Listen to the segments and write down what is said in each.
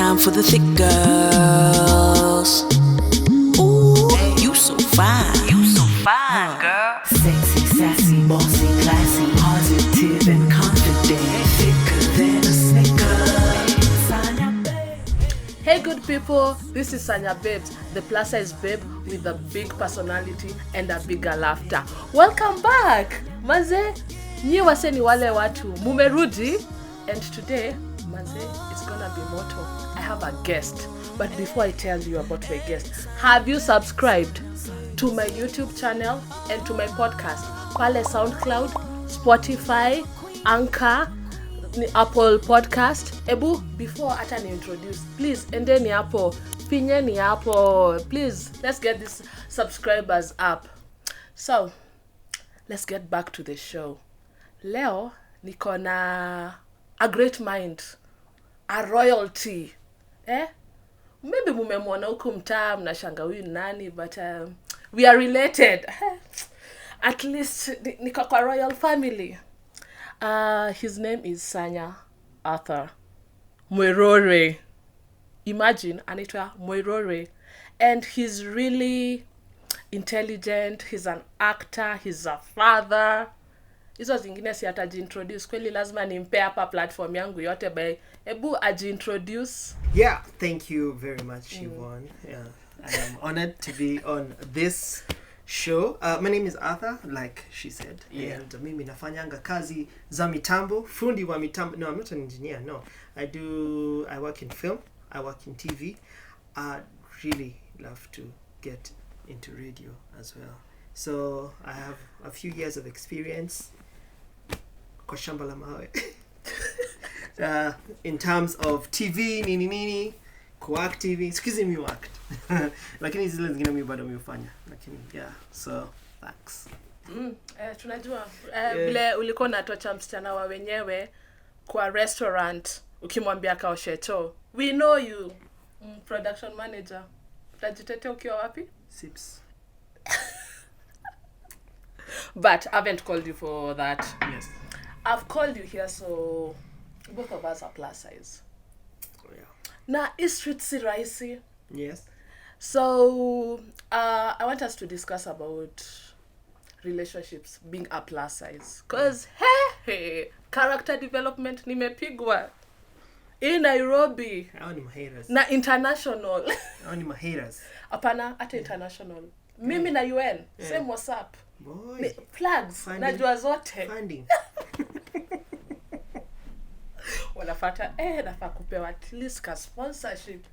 time for the thick girls. Ooh, you so fine. You so fine, girl. Sexy, sassy, bossy, classy, positive and confident, thicker than a snicker. Sanya babe. Hey good people, this is Sanya Babes, the plus size babe with a big personality and a bigger laughter. Welcome back, maze. Nyi wase ni wale watu mumerudi, and today maze it's gonna be moto. I have a guest, but before I tell you about my guest, have you subscribed to my YouTube channel and to my podcast? Kwale SoundCloud, Spotify, Anchor, Apple Podcast. Ebu, before hata ni introduce, please endeni hapo, finyeni hapo, please. Let's get these subscribers up. So, let's get back to the show. Leo niko na a great mind, a royalty. Maybe mumemwona huku mtaa mnashanga huyu nani, but we are related. At least niko kwa royal family. His name is Sanya Arthur Mwerore. Imagine, anaitwa Mwerore. And he's really intelligent. He's an actor. He's a father. Hizo zingine si atajiintroduce. Kweli lazima nimpe hapa platform yangu yote by ebu ajiintroduce. Yeah, thank you very much, Yvonne. Yeah, I am honored to be on this show. My name is Arthur, like she said. Yeah. And mimi nafanyanga kazi za mitambo, fundi wa mitambo. No, I'm not an engineer, no. I work in film, I work in TV. I really love to get into radio as well. So I have a few years of experience kwa shamba la mawe. In terms of TV, nini, kuact TV. Excuse me, act. Lakini zile zingine mimi bado miufanya. Lakini, yeah, so, thanks. Tunajua, vile ulikuwa unatocha msichana wa wenyewe kwa restaurant, ukimwambia kaoshe choo. We know you, production manager. Utajitetea ukiwa wapi? Sips. But I haven't called you for that. Yes. I've called you here so both of us are plus size. Oh, yeah. Na street si rahisi. Yes. So I want us to discuss about relationships being a plus size. Cause hey, character development nimepigwa in Nairobi. Hao ni mahaters. Na international. Hao ni mahaters. Apana hata international. Mimi na UN, same WhatsApp. Boy. Flags, Funding. najua zote. Funding. Wanafata, nafaa kupewa at least ka sponsorship.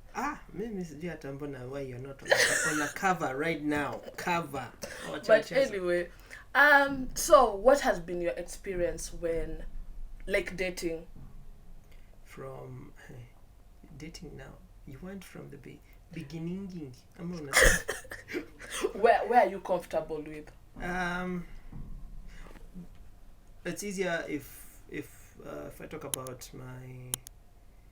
Mimi sijui hata mbona why you're not on a cover right now. Cover. But anyway, so what has been your experience when, like, dating? From dating now. You went from the beginning. Where are you comfortable with? It's easier if I talk about my,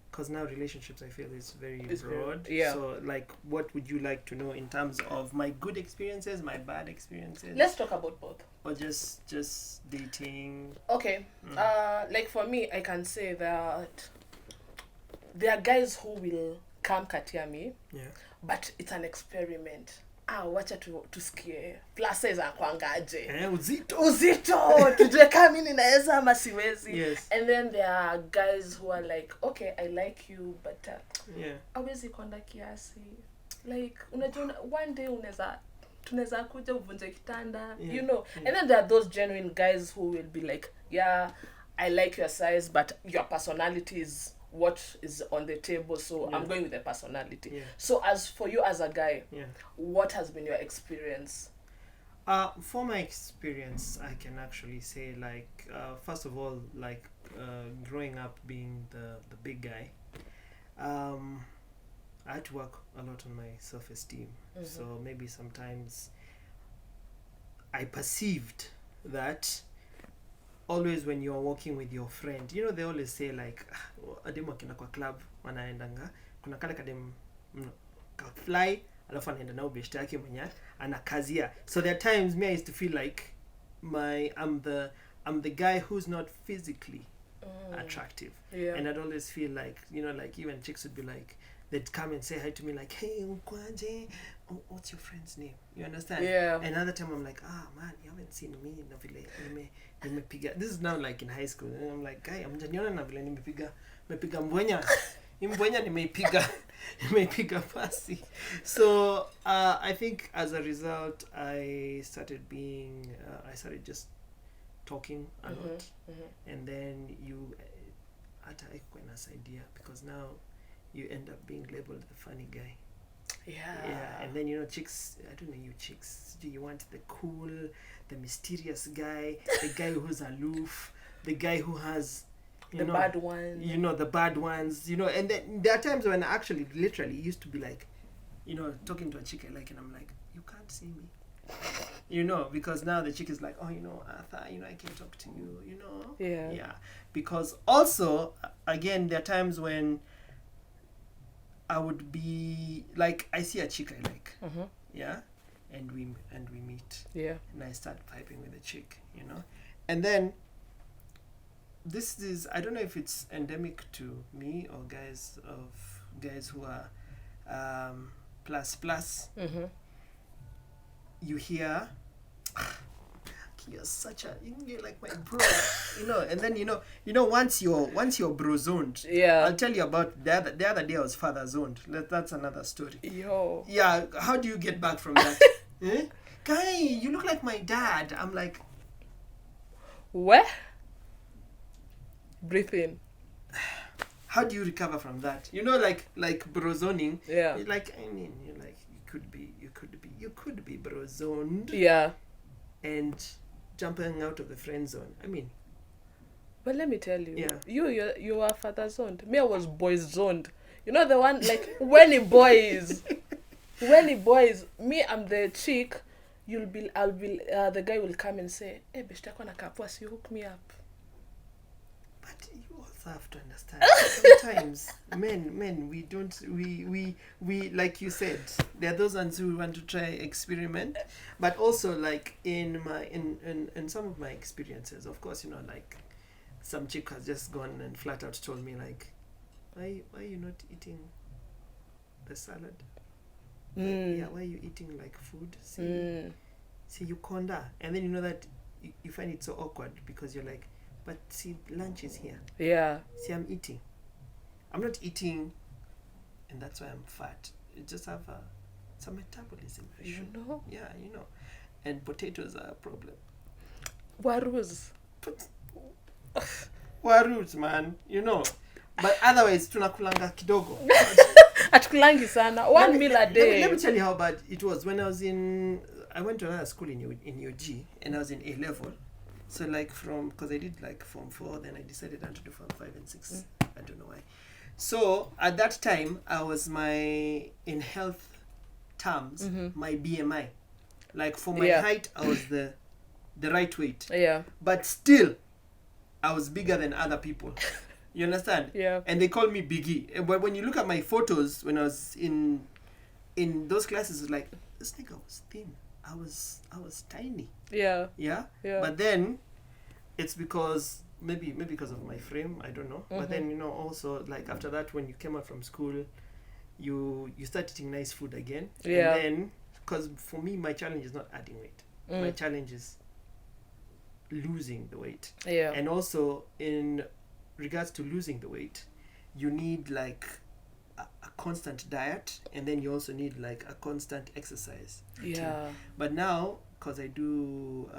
because now relationships I feel is very broad. Yeah. So like, what would you like to know in terms of my good experiences, my bad experiences? Let's talk about both. Or just dating. Okay. Like for me, I can say that there are guys who will come katia me. Yeah. But it's an experiment. Wacha tusikie plus size akwangaje. Uzito tujue kama mimi ninaweza ama siwezi. Yes. And then there are guys who are like, okay, I like you, but yeah, hawezi konda kiasi. Like unajua one day tunaweza kuja uvunje kitanda, yeah, you know. Yeah. And then there are those genuine guys who will be like, yeah, I like your size, but your personality is what is on the table, so yeah, I'm going with the personality. Yeah. So as for you as a guy, yeah, what has been your experience? For my experience, I can actually say, like, first of all, like, growing up being the big guy, I had to work a lot on my self-esteem. Mm-hmm. So maybe sometimes I perceived that always when you're walking with your friend, you know, they always say like, ademu akina kwa club wanaendanga kuna kale kadem ka fly alafu anaenda nao beshte yake mwenye anakazia. So there are times me I used to feel like I'm the guy who's not physically attractive. Yeah. And I'd always feel like, like even chicks would be like, they'd come and say hi to me like, hey, Ukwaje, what's your friend's name? You understand? Yeah. Another time I'm like, man, you haven't seen me na vile nimepiga. This is now like in high school. And I'm like, guy, amjaniona na vile nimepiga mbwenya. Mbwenya nimeipiga pasi. So I think as a result, I started just talking a lot. And then you hata haikuwa idea, because now you end up being labeled the funny guy. Yeah. And then chicks, I don't know, you chicks, do you want the cool, the mysterious guy, the guy who's aloof, the guy who has the bad ones. The bad ones, and then there are times when I actually literally used to be like, talking to a chick I like, and I'm like, you can't see me. Because now the chick is like, oh, Arthur, I can talk to you, Yeah. Because also, again, there are times when I would be like, I see a chick I like, yeah, and we meet, yeah, and I start piping with the chick, and then this is, I don't know if it's endemic to me or guys who are plus. You hear, you're such a, you're like my bro, and then once you're bro zoned, yeah, I'll tell you about the other day I was father zoned. That's another story. Yo, yeah, how do you get back from that? Guy, you look like my dad. I'm like, where? Breathe in. How do you recover from that? Like bro zoning. Yeah. You're like, you could be bro zoned. Yeah. And jumping out of the friend zone. But let me tell you, yeah. you are father zoned. Me, I was boys zoned. The one like when boys. Me, I'm the chick. I'll be the guy will come and say, hey, beshta na kapwas, you hook me up. But you also have to understand, sometimes men we like you said, there are those ones who want to try experiment, but also like in some of my experiences, of course, like some chick has just gone and flat out told me like, why are you not eating the salad? Why are you eating like food? See you conda, and then that you find it so awkward because you're like, but see, lunch is here. Yeah. See, I'm eating. I'm not eating, and that's why I'm fat. You just have some metabolism issue. Yeah, and potatoes are a problem. Warus. Warus, man. But otherwise, tunakulanga kidogo. Atukulangi sana. One meal a day. Let me tell you how bad it was. When I went to another school in UG, and I was in A level. So because I did Form 4, then I decided not to do Form 5 and 6. I don't know why. So at that time, I was in health terms, my BMI. Like for my height, I was the right weight. Yeah. But still, I was bigger than other people. You understand? Yeah. And they call me Biggie. But when you look at my photos when I was in those classes, it's like, this nigga was thin. I was tiny. Yeah. Yeah. But then it's because maybe because of my frame, I don't know. But then also like after that, when you came out from school, you start eating nice food again. Yeah. And then because for me, my challenge is not adding weight. My challenge is losing the weight. Yeah. And also in regards to losing the weight, you need like a constant diet, and then you also need like a constant exercise routine. Yeah. But now, because I do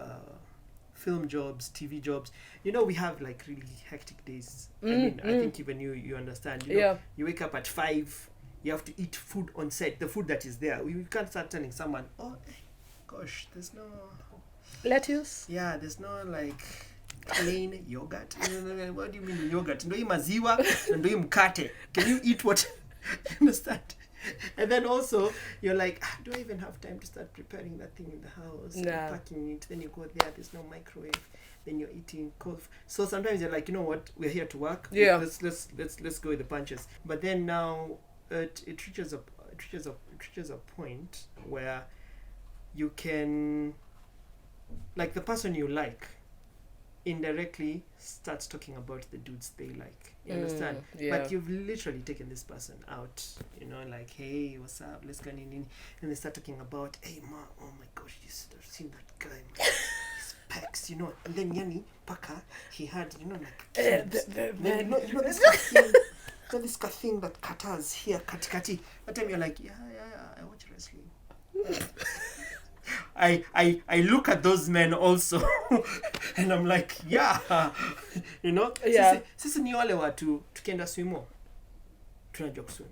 film jobs, TV jobs, we have like really hectic days. I think even you understand. You wake up at 5, you have to eat food on set, the food that is there. We can't start telling someone, oh gosh, there's no lettuce. Yeah, there's no like plain yogurt. What do you mean yogurt? Ndo hii maziwa, ndo hii mkate. Can you eat what? You understand? And then also you're like, do I even have time to start preparing that thing in the house? Nah. Packing it. Then you go there's no microwave. Then you're eating cold. So sometimes you're like, you know what? We're here to work. Yeah. Let's go with the punches. But then now it reaches a point where you can, like the person you like, indirectly starts talking about the dudes they like. You understand? yeah. But you've literally taken this person out, you know, like, hey, what's up? Let's go in. And they start talking about, hey, ma, oh my gosh, you should have seen that guy, man. His pecs, you know. And then Yani Paka, he had, you know, like, cubes. Then, you know this thing, this thing that katas here, katikati. That time you're like, yeah, I watch wrestling. I look at those men also and I'm like, yeah, you know, Yeah. sisi ni wale watu tukienda swimo tunajua kuswim.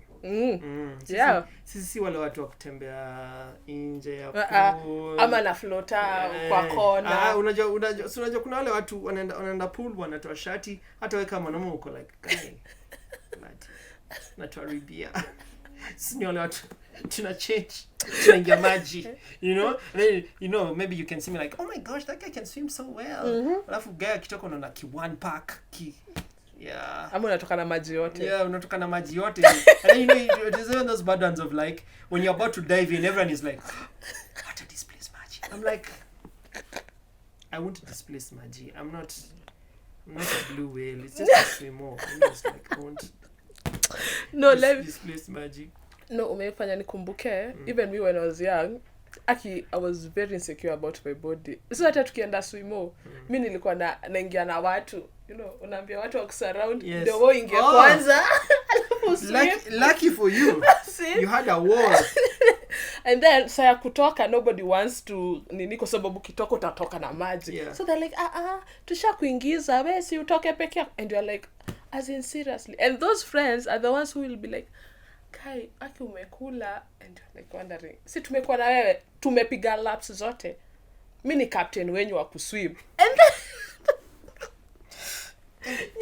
Yeah. Sisi si wale watu wa kutembea nje ya pool. Ama na flota kwa kona. Unajua kuna wale watu wanaenda pool wanatoa shati, hata wewe kama mwanaume uko like, guy, natuaribia. Sisi ni wale watu tuna change, tunaingia maji, you know. And then, you know, maybe you can see me like, oh my gosh, that guy can swim so well. Alafu guy akitoka unaona one pack yeah. Ama unatoka na maji yote. Yeah, unatoka na maji yote. And then, you know, there's even those bad ones of like, when you're about to dive in, everyone is like, what a displace maji. I'm like, I won't displace maji. I'm not a blue whale. It's just a swimmer. I'm just like, I won't displace maji. No, umefanya nikumbuke, even me when I was young, I was very insecure about my body. So hata tukienda swimo, mimi nilikuwa naingia na watu, you know, unaambia watu wa kusurround, ndio wao ingie kwanza. Lucky for you. You had a wall. And then saya kutoka, nobody wants to nini kwa sababu kitoko utatoka na maji. Yeah. So they're like, tushakuingiza, wewe si utoke peke yako. And you're like, as in seriously. And those friends are the ones who will be like, Kai, aki umekula, and you're like wondering, si tumekuwa na wewe, tumepiga laps zote. Mimi ni captain wenyu wa kuswim. And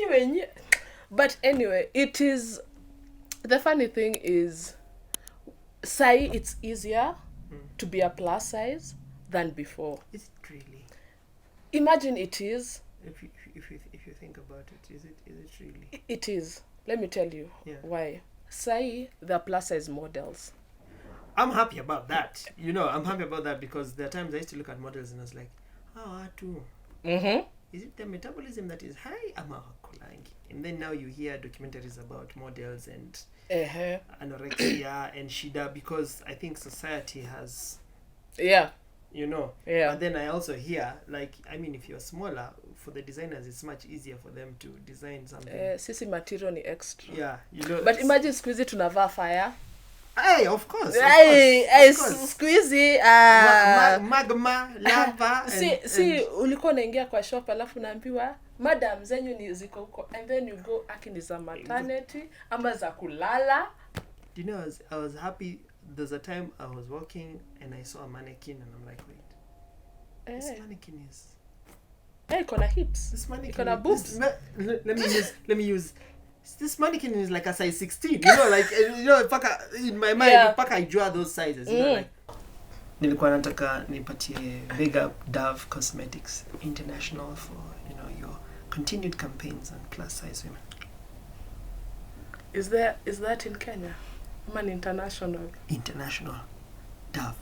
then but anyway, it is, the funny thing is, say it's easier to be a plus size than before. Is it really? Imagine it is. If you think about it, is it really? It is. Let me tell you why. Say the plus size models. I'm happy about that. You know, I'm happy about that because there are times I used to look at models and I was like, too. Is it the metabolism that is high? And then now you hear documentaries about models and anorexia and shida because I think society has, you know. Yeah. But then I also hear, like, I mean, if you're smaller, for the designers, it's much easier for them to design something. Sisi material ni extra. Yeah, you know. But imagine squeezy tunavaa fire. Hey, of course. Squeezy. Magma, lava. See, ulikuwa unaingia kwa shop alafu naambiwa, madam zenyu ni ziko huko. And then you go, akini za maternity, ama za kulala. You know, I was happy. There's a time I was walking and I saw a mannequin and I'm like, wait, this mannequin is... Hey, iko na hips. This mannequin... Iko na boobs. Let me use... This mannequin is like a size 16. You know, like, you know, in my mind, I draw those sizes. You know, like... Nilikuwa nataka nipatie big up Dove Cosmetics International for, you know, your continued campaigns on plus size women. Is that in Kenya? Man, international. International. Dove.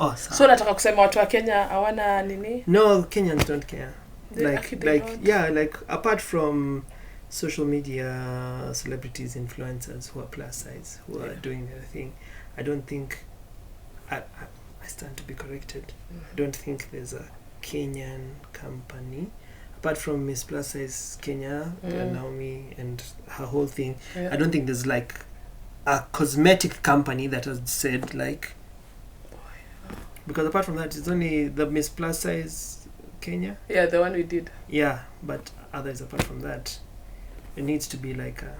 Oh, so nataka kusema watu wa Kenya hawana nini? No, Kenyans don't care. They don't. Yeah, like apart from social media celebrities, influencers who are plus size, who are doing their thing, I don't think I stand to be corrected. I don't think there's a Kenyan company apart from Miss Plus Size Kenya, Naomi and her whole thing. I don't think there's like a cosmetic company that has said like, because apart from that it's only the Miss Plus Size Kenya. Yeah, the one we did. Yeah, but others apart from that, it needs to be like a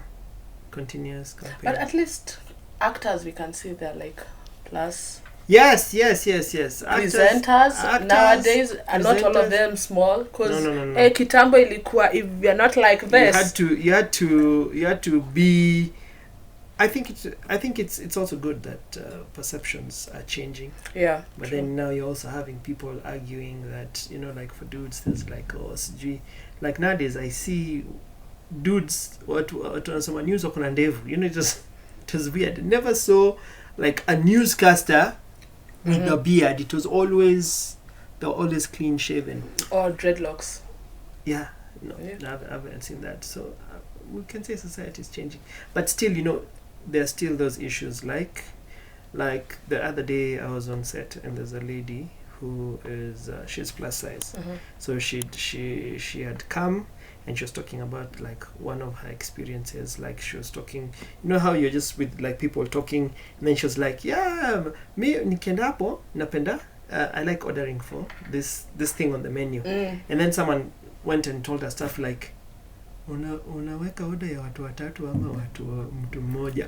continuous campaign. But at least actors, we can see they're like plus. Yes. Presenters nowadays are not all of them small. Because no. kitambo ilikuwa, if you're not like this, you had to be. I think it's also good that perceptions are changing. Yeah. But then now you're also having people arguing that, you know, like for dudes there's like OSG. Like nowadays I see dudes wanasoma news wako na ndevu. You know, it was weird. Never saw like a newscaster with a beard. It was always, they were always clean shaven. Or dreadlocks. Yeah, no, Yeah. I haven't seen that. So we can say society is changing, but still, there are still those issues. Like the other day, I was on set, and there's a lady who is she's plus size. Mhm. So she had come, and she was talking about like one of her experiences. Like she was talking, how you're just with like people talking, and then she was like, yeah, me nikienda hapo napenda. I like ordering for this thing on the menu. And then someone went and told her stuff like, unaweka order ya watu watatu ama mtu mmoja.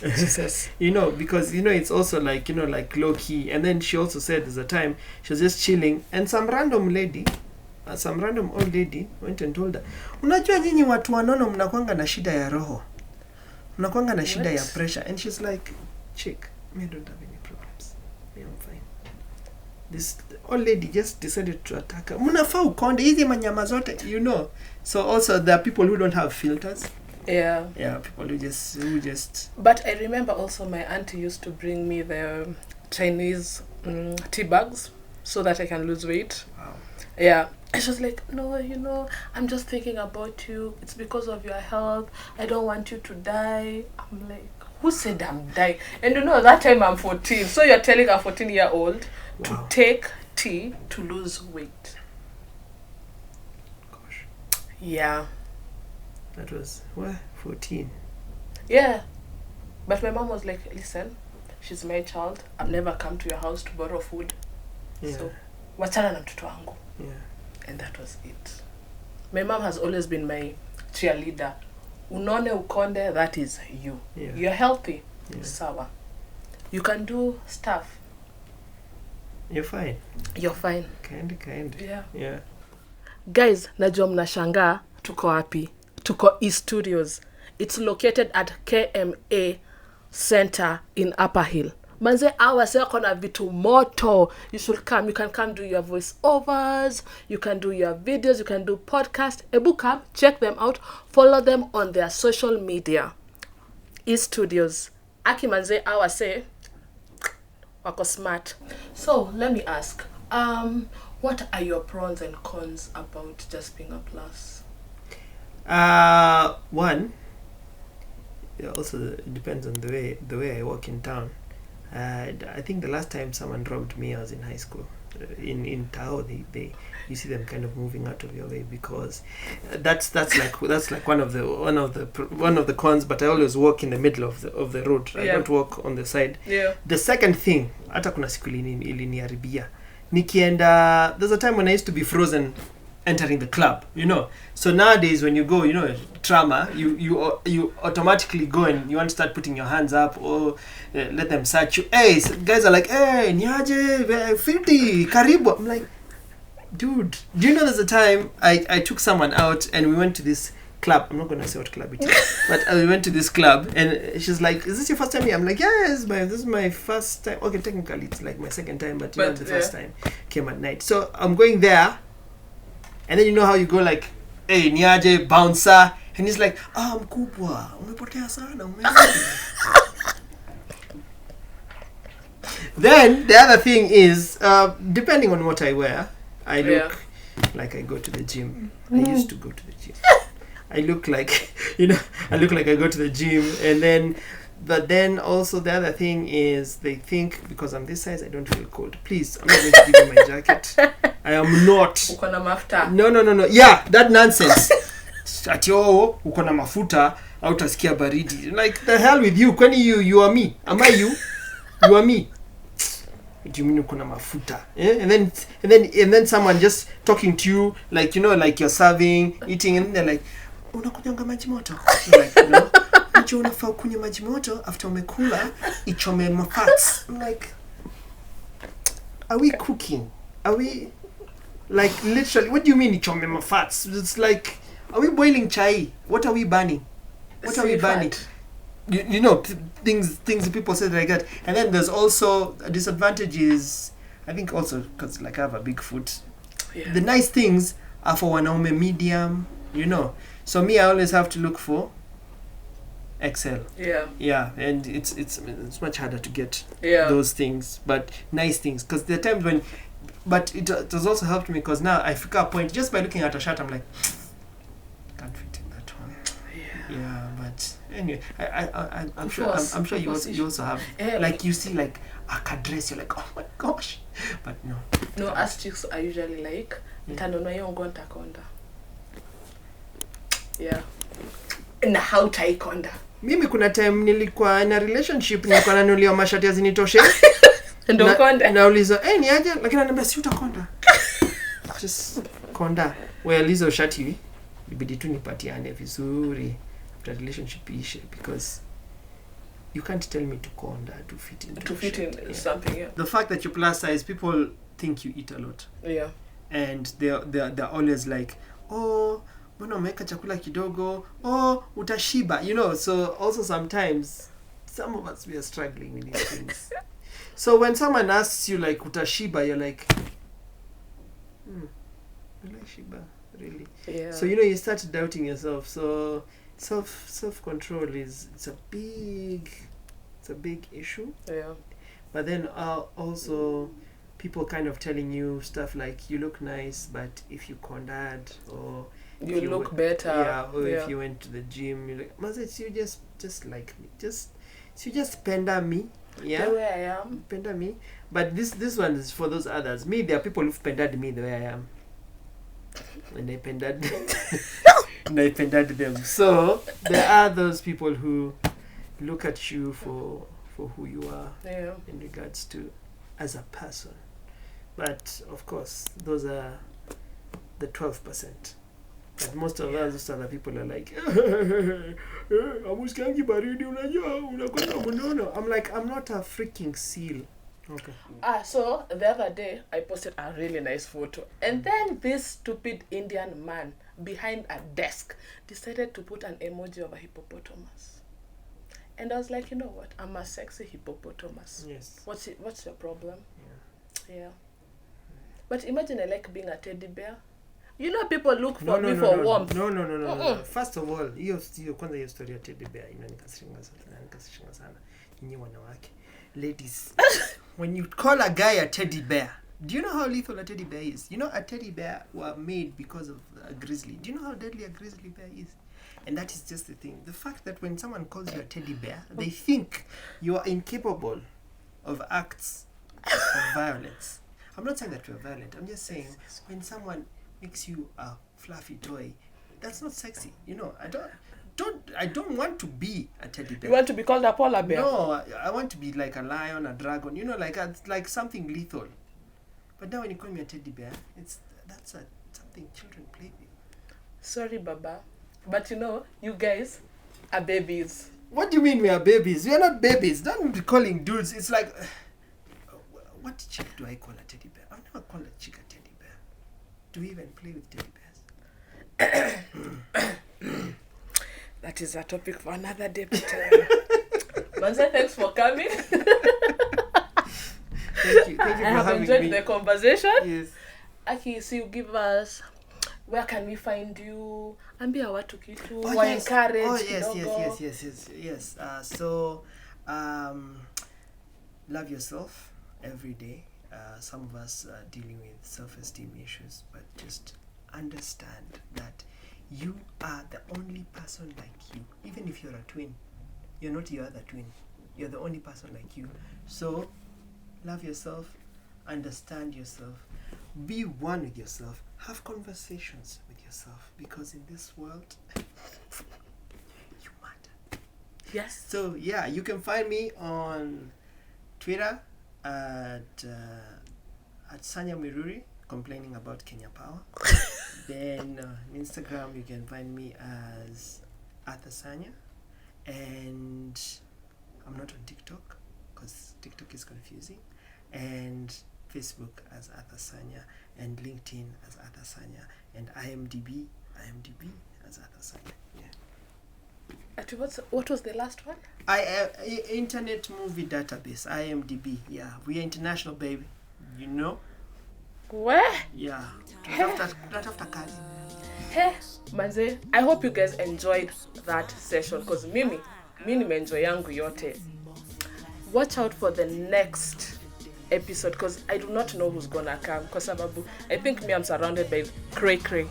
Jesus. Because it's also like like low key. And then she also said there's a time she was just chilling, and some random old lady went and told her, unajua nyinyi watu wanono mnakwanga na shida ya roho, mnakwanga na shida ya pressure. And she's like, chick, me don't have any problems, me I'm fine. This old lady just decided to attack her. Mnafaa ukonde hizi manyama zote, So also there are people who don't have filters. Yeah. Yeah, people who just. But I remember also my auntie used to bring me the Chinese tea bags so that I can lose weight. Wow. Yeah. And she was like, no, I'm just thinking about you. It's because of your health. I don't want you to die. I'm like, who said I'm dying? And that time I'm 14. So you're telling a 14-year-old to Wow. take tea to lose weight. Gosh, Yeah. that was 14. Yeah. But my mom was like, listen, she's my child. I've never come to your house to borrow food. Yeah. So, wachana na mtoto wangu. Yeah. And that was it. My mom has always been my cheerleader. Unone ukonde, that is you. Yeah. You're healthy. Yeah. Sawa. You can do stuff. You're fine. You're fine. Kind. Yeah. Yeah. Guys, najua mnashangaa tuko wapi? Tuko East Studios. It's located at KMA Center in Upper Hill. Manze awase kona vitu moto. You should come. You can come do your voiceovers. You can do your videos. You can do podcast. Ebu come, check them out. Follow them on their social media. East Studios. Aki manze awase wako smart. So let me ask. What are your pros and cons about just being a plus? One. Yeah, also it depends on the way I walk in town. I think the last time someone robbed me, I was in high school. In Tao, they you see them kind of moving out of your way, because that's like one of the cons. But I always walk in the middle of the road. I don't walk on the side. Yeah. The second thing, hata kuna siku iliniharibia. Nikienda, there's a time when I used to be frozen entering the club, So nowadays when you go, trauma, you automatically go and you want to start putting your hands up or let them search you. Hey, guys are like, hey, niaje, 50, karibu. I'm like, dude, do you know there's a time I took someone out and we went to this club. I'm not going to say what club it is, but we went to this club and she's like, is this your first time here? I'm like, yes, this is my first time. Okay, technically it's like my second time, but the first time came at night. So I'm going there, and then you know how you go like, hey, niaje, bouncer, and he's like, mkubwa, umepotea sana, Then the other thing is, depending on what I wear, I look like I go to the gym. I used to go to the gym. I look like, I go to the gym, but then also the other thing is they think because I'm this size I don't feel cold. Please, I'm not going to give you my jacket. I am not. Uko na mafuta. No. Yeah, that nonsense. Ati uko na mafuta au utasikia baridi. Like, the hell with you. Kwani you are me? Am I you? You are me. What do you mean uko na mafuta? And then someone just talking to you like, like you're serving, eating, and they're like, unakunyanga maji moto? Like, unajua unafaa kunywa maji moto after umekula ichome mafats. I'm like, are we cooking? Are we, like, literally, what do you mean ichome mafats? It's like, are we boiling chai? What are we burning? What are we burning? Things people say like that. And then there's also a disadvantage is, I think also because like I have a big foot. Yeah. The nice things are for wanaume medium, So me, I always have to look for XL. Yeah. Yeah, and it's much harder to get those things, but nice things. Because there are times when, but it has also helped me because now I figure a point just by looking at a shirt. I'm like, can't fit in that one. Yeah, but anyway, I'm sure you also have like you see like a dress, you're like, oh my gosh, but no, us chicks are usually like ntanona yongo ntakonda. Yeah, na how taikonda. Mimi kuna time nilikuwa na relationship, nilikuwa nanunuliwa mashati yazinitoshe ndo konda, nauliza ni aje, lakini ananiambia si utakonda. Just konda wewe lizo shati hivi ibidi tu nipatiane vizuri after relationship issue, because you can't tell me to konda to fit in something. Yeah. The fact that you're plus size, people think you eat a lot. Yeah. And they're always like, oh, mbona umeweka chakula kidogo, oh, utashiba, you know. So also sometimes some of us, we are struggling with these things. So when someone asks you like utashiba, you're like, will I shiba really? Yeah. So you start doubting yourself. So self control it's a big issue. Yeah. But then also people kind of telling you stuff like, you look nice, but if you condad, or you look better. Yeah, or if you went to the gym, you're like, Mazet, you just like me. You just penda me. Yeah. The way I am. Penda me. But this one is for those others. Me, there are people who've pendad me the way I am. And I pendad them. So there are those people who look at you for who you are in regards to as a person. But of course, those are the 12%. But most of us other people are like, amuskangi baridi unajua unakwenda mnono. I'm like, I'm not a freaking seal. Okay. So the other day I posted a really nice photo, and then this stupid Indian man behind a desk decided to put an emoji of a hippopotamus. And I was like, you know what? I'm a sexy hippopotamus. Yes. What's your problem? Yeah. But imagine I like being a teddy bear. You know, people look for me for warmth. No. First of all, hiyo kwanza hiyo story ya teddy bear inanikasiringa sana. Nyinyi wanawake. Ladies, when you call a guy a teddy bear, do you know how lethal a teddy bear is? You know, a teddy bear were made because of a grizzly. Do you know how deadly a grizzly bear is? And that is just the thing. The fact that when someone calls you a teddy bear, they think you are incapable of acts of violence. I'm not saying that you're violent. I'm just saying when someone makes you a fluffy toy, that's not sexy. You know, I don't want to be a teddy bear. You want to be called a polar bear? No, I want to be like a lion, a dragon. You know, like something lethal. But now when you call me a teddy bear, that's something children play with. Sorry, Baba, but you guys are babies. What do you mean we are babies? We are not babies. Don't be calling dudes. It's like, what chick do I call a teddy bear? I've never called a chick a teddy bear. Do we even play with teddy bears? That is a topic for another day. Manze, thanks for coming. Thank you for having me. I have enjoyed the conversation. Yes. Aki, so you give us, where can we find you? Ambia watu kitu. Oh, Wa yes. encourage. Oh, yes. So, love yourself every day. Some of us are dealing with self-esteem issues, but just understand that you are the only person like you. Even if you're a twin, you're not your other twin. You're the only person like you. So, love yourself, understand yourself, be one with yourself, have conversations with yourself, because in this world, you matter. Yes. So, yeah, you can find me on Twitter at Sanya Miruri, complaining about Kenya Power. Then on Instagram you can find me as Arthur Sanya, and I'm not on TikTok because TikTok is confusing, and Facebook as Arthur Sanya, and LinkedIn as Arthur Sanya, and IMDb as Arthur Sanya. Yeah. What was the last one? Internet Movie Database, IMDb. Yeah, we are international, baby. You know. Where? Yeah. Not after kazi. Hey, manze, I hope you guys enjoyed that session, because mimi nimeenjoy yangu yote. Watch out for the next episode, because I do not know who's gonna come. Because I think me, I'm surrounded by cray.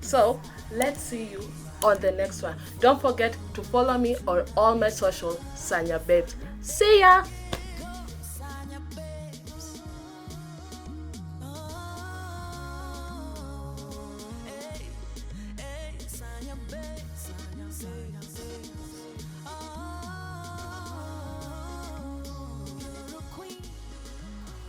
So let's see you on the next one. Don't forget to follow me on all my social Sanya Babes. See ya.